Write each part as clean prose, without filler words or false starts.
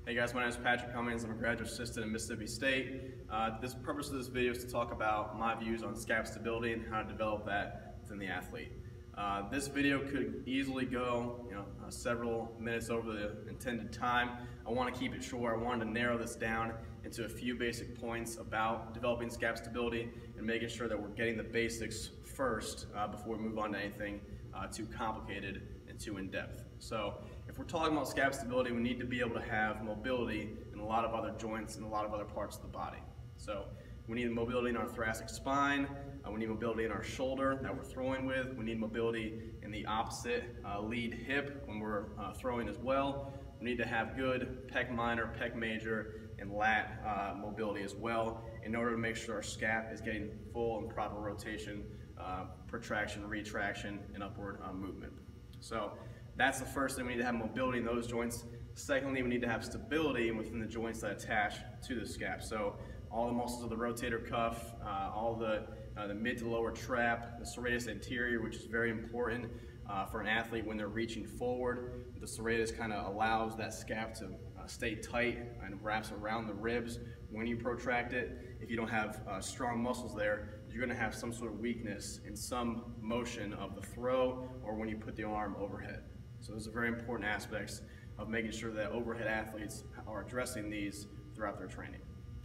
Hey guys, my name is Patrick Cummings. I'm a graduate assistant at Mississippi State. The purpose of this video is to talk about my views on scap stability and how to develop that within the athlete. This video could easily go several minutes over the intended time. I want to keep it short. I wanted to narrow this down into a few basic points about developing scap stability and making sure that we're getting the basics first before we move on to anything too complicated and too in-depth. So if we're talking about scap stability, we need to be able to have mobility in a lot of other joints and a lot of other parts of the body. So we need mobility in our thoracic spine, we need mobility in our shoulder that we're throwing with, we need mobility in the opposite lead hip when we're throwing as well. We need to have good pec minor, pec major, and lat mobility as well in order to make sure our scap is getting full and proper rotation, protraction, retraction, and upward movement. So that's the first thing. We need to have mobility in those joints. Secondly, we need to have stability within the joints that attach to the scap. So all the muscles of the rotator cuff, all the mid to lower trap, the serratus anterior, which is very important for an athlete when they're reaching forward. The serratus kind of allows that scap to stay tight and wraps around the ribs when you protract it. If you don't have strong muscles there, you're going to have some sort of weakness in some motion of the throw or when you put the arm overhead. So those are very important aspects of making sure that overhead athletes are addressing these throughout their training.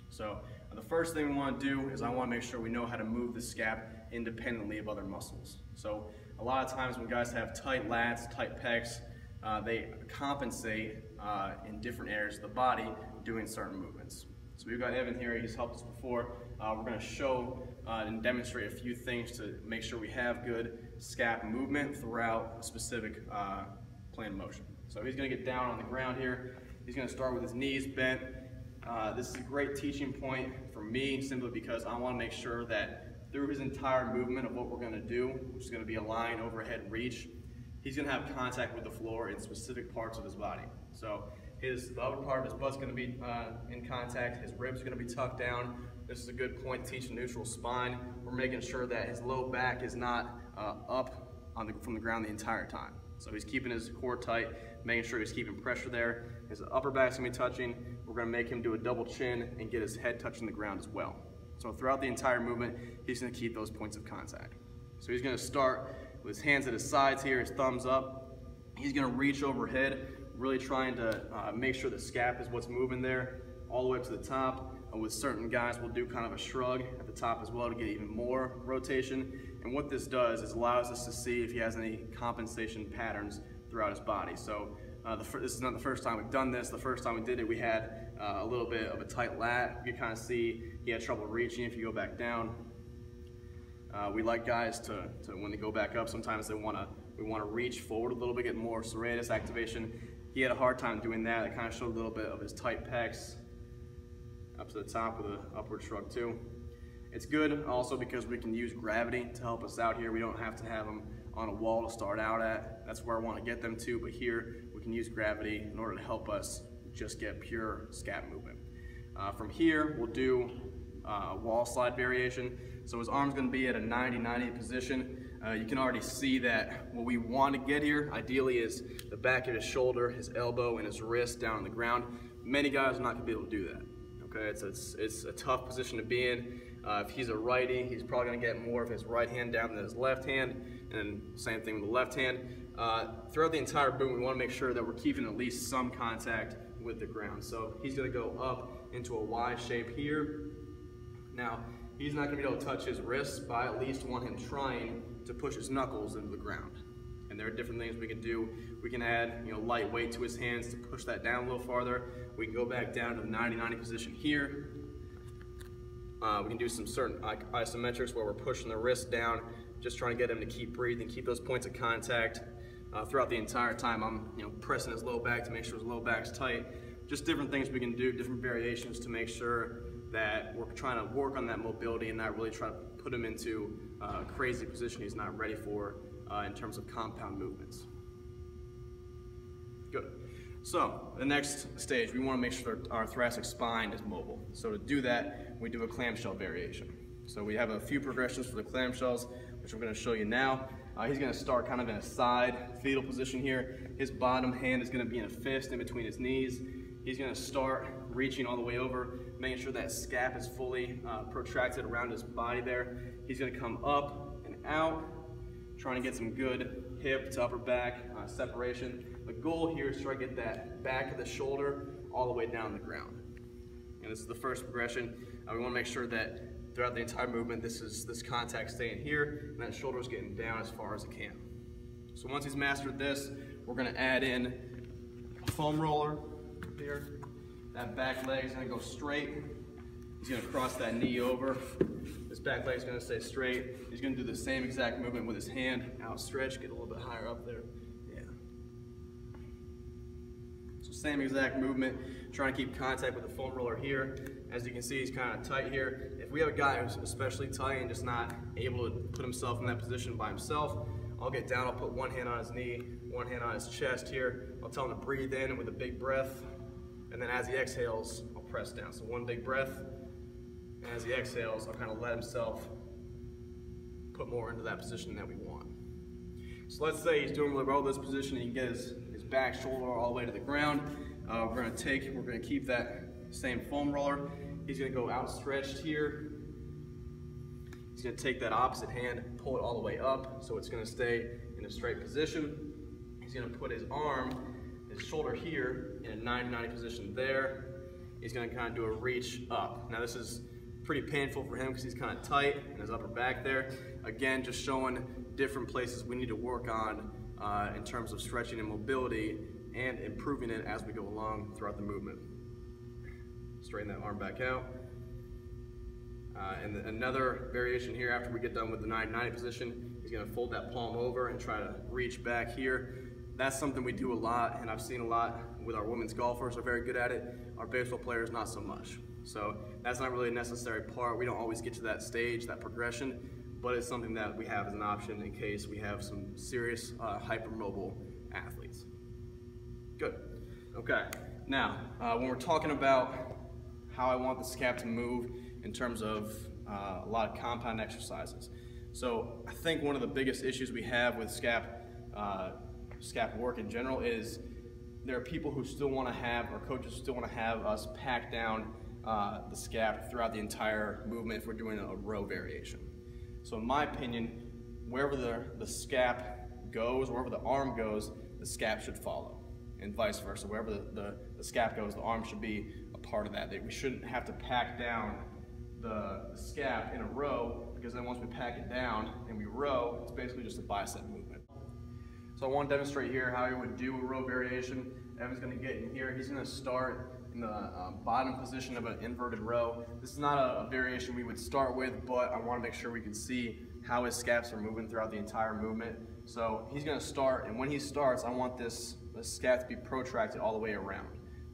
So the first thing we want to do is I want to make sure we know how to move the scap independently of other muscles. So a lot of times when guys have tight lats, tight pecs, they compensate in different areas of the body doing certain movements. So we've got Evan here, he's helped us before. We're going to show and demonstrate a few things to make sure we have good scap movement throughout a specific plane of motion. So he's going to get down on the ground here. He's going to start with his knees bent. This is a great teaching point for me simply because I want to make sure that through his entire movement of what we're going to do, which is going to be a line, overhead, reach, he's going to have contact with the floor in specific parts of his body. So the upper part of his butt's going to be in contact, his ribs are going to be tucked down. This is a good point teaching neutral spine. We're making sure that his low back is not up from the ground the entire time. So he's keeping his core tight, making sure he's keeping pressure there. His upper back's going to be touching. We're going to make him do a double chin and get his head touching the ground as well. So throughout the entire movement, he's going to keep those points of contact. So he's going to start with his hands at his sides here, his thumbs up. He's going to reach overhead, really trying to make sure the scap is what's moving there all the way up to the top. With certain guys, we'll do kind of a shrug at the top as well to get even more rotation. And what this does is allows us to see if he has any compensation patterns throughout his body. So this is not the first time we've done this. The first time we did it, we had a little bit of a tight lat. You can kind of see he had trouble reaching if you go back down. We like guys to when they go back up, sometimes we want to reach forward a little bit, get more serratus activation. He had a hard time doing that. It kind of showed a little bit of his tight pecs up to the top with an upward shrug too. It's good also because we can use gravity to help us out here. We don't have to have them on a wall to start out at. That's where I want to get them to, but here we can use gravity in order to help us just get pure scap movement. From here, we'll do wall slide variation. So his arm's going to be at a 90-90 position. You can already see that what we want to get here, ideally, is the back of his shoulder, his elbow, and his wrist down on the ground. Many guys are not going to be able to do that. Okay, it's a tough position to be in. If he's a righty, he's probably going to get more of his right hand down than his left hand, and same thing with the left hand. Throughout the entire movement, we want to make sure that we're keeping at least some contact with the ground. So he's going to go up into a Y shape here. Now, he's not going to be able to touch his wrists, but I at least want him trying to push his knuckles into the ground. And there are different things we can do. We can add light weight to his hands to push that down a little farther. We can go back down to the 90-90 position here. We can do some certain isometrics where we're pushing the wrist down, just trying to get him to keep breathing, keep those points of contact. Throughout the entire time, I'm pressing his low back to make sure his low back's tight. Just different things we can do, different variations to make sure that we're trying to work on that mobility and not really try to put him into a crazy position he's not ready for in terms of compound movements. Good. So the next stage, we want to make sure our thoracic spine is mobile. So to do that, we do a clamshell variation. So we have a few progressions for the clamshells, which I'm going to show you now. He's going to start kind of in a side fetal position here. His bottom hand is going to be in a fist in between his knees. He's going to start reaching all the way over, making sure that scap is fully protracted around his body there. He's going to come up and out, trying to get some good hip to upper back separation. The goal here is to try to get that back of the shoulder all the way down the ground. And this is the first progression. We want to make sure that throughout the entire movement, this contact staying here, and that shoulder is getting down as far as it can. So once he's mastered this, we're going to add in a foam roller here. That back leg is going to go straight. He's going to cross that knee over. This back leg is going to stay straight. He's going to do the same exact movement with his hand outstretched, get a little bit higher up there. Yeah. So same exact movement, trying to keep contact with the foam roller here. As you can see, he's kind of tight here. If we have a guy who's especially tight and just not able to put himself in that position by himself, I'll get down, I'll put one hand on his knee, one hand on his chest here. I'll tell him to breathe in with a big breath, and then as he exhales, I'll press down. So one big breath, and as he exhales, I'll kind of let himself put more into that position that we want. So let's say he's doing really well with this position, and he can get his back shoulder all the way to the ground. We're going to keep that same foam roller. He's going to go outstretched here. He's going to take that opposite hand, pull it all the way up, so it's going to stay in a straight position. He's going to put his arm, his shoulder here, in a 90-90 position there. He's going to kind of do a reach up. Now this is pretty painful for him because he's kind of tight in his upper back there. Again, just showing different places we need to work on in terms of stretching and mobility and improving it as we go along throughout the movement. Straighten that arm back out. And another variation here after we get done with the 90-90 position, he's going to fold that palm over and try to reach back here. That's something we do a lot, and I've seen a lot with our women's golfers are very good at it. Our baseball players, not so much. So that's not really a necessary part. We don't always get to that stage, that progression, but it's something that we have as an option in case we have some serious hypermobile athletes. Good. Okay. Now, when we're talking about how I want the scap to move in terms of a lot of compound exercises. So I think one of the biggest issues we have with scap work in general is there are people who still want to have, or coaches still want to have us pack down the scap throughout the entire movement if we're doing a row variation. So in my opinion, wherever the scap goes, wherever the arm goes, the scap should follow, and vice versa. Wherever the scap goes, the arm should be a part of that. We shouldn't have to pack down the scap in a row, because then once we pack it down and we row, it's basically just a bicep movement. So I want to demonstrate here how you would do a row variation. Evan's going to get in here. He's going to start in the bottom position of an inverted row. This is not a variation we would start with, but I want to make sure we can see how his scaps are moving throughout the entire movement. So he's going to start, and when he starts, I want the scap to be protracted all the way around.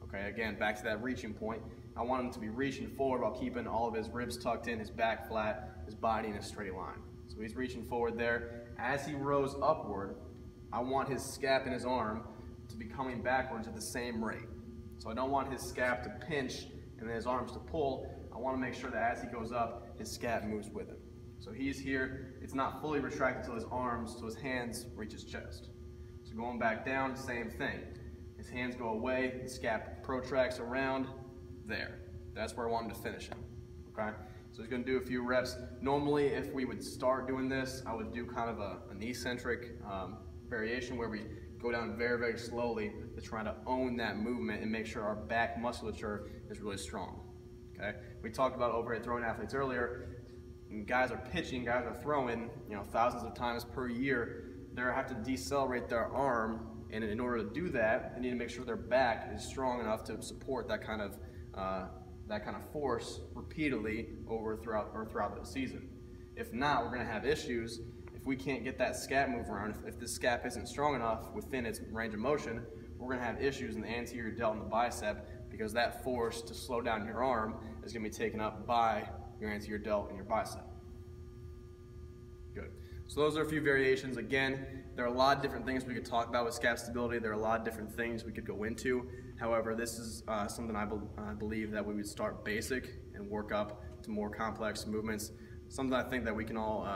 Okay, again, back to that reaching point. I want him to be reaching forward while keeping all of his ribs tucked in, his back flat, his body in a straight line. So he's reaching forward there. As he rows upward, I want his scap in his arm to be coming backwards at the same rate. So I don't want his scap to pinch and then his arms to pull. I want to make sure that as he goes up, his scap moves with him. So he's here, it's not fully retracted till his arms, so his hands reach his chest. So going back down, same thing. His hands go away, the scap protracts around, there. That's where I want him to finish him, okay? So he's gonna do a few reps. Normally, if we would start doing this, I would do kind of an eccentric variation where we go down very, very slowly to try to own that movement and make sure our back musculature is really strong, okay? We talked about overhead throwing athletes earlier. When guys are pitching, guys are throwing, thousands of times per year. They have to decelerate their arm, and in order to do that, they need to make sure their back is strong enough to support that kind of force repeatedly throughout the season. If not, we're going to have issues. If we can't get that scap move around, if the scap isn't strong enough within its range of motion, we're going to have issues in the anterior delt and the bicep, because that force to slow down your arm is going to be taken up by your anterior delt and your bicep. Good. So those are a few variations. Again, there are a lot of different things we could talk about with scap stability. There are a lot of different things we could go into. However, this is something I believe that we would start basic and work up to more complex movements. Something I think that we can all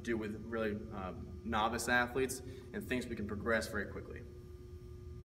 do with really novice athletes, and things we can progress very quickly.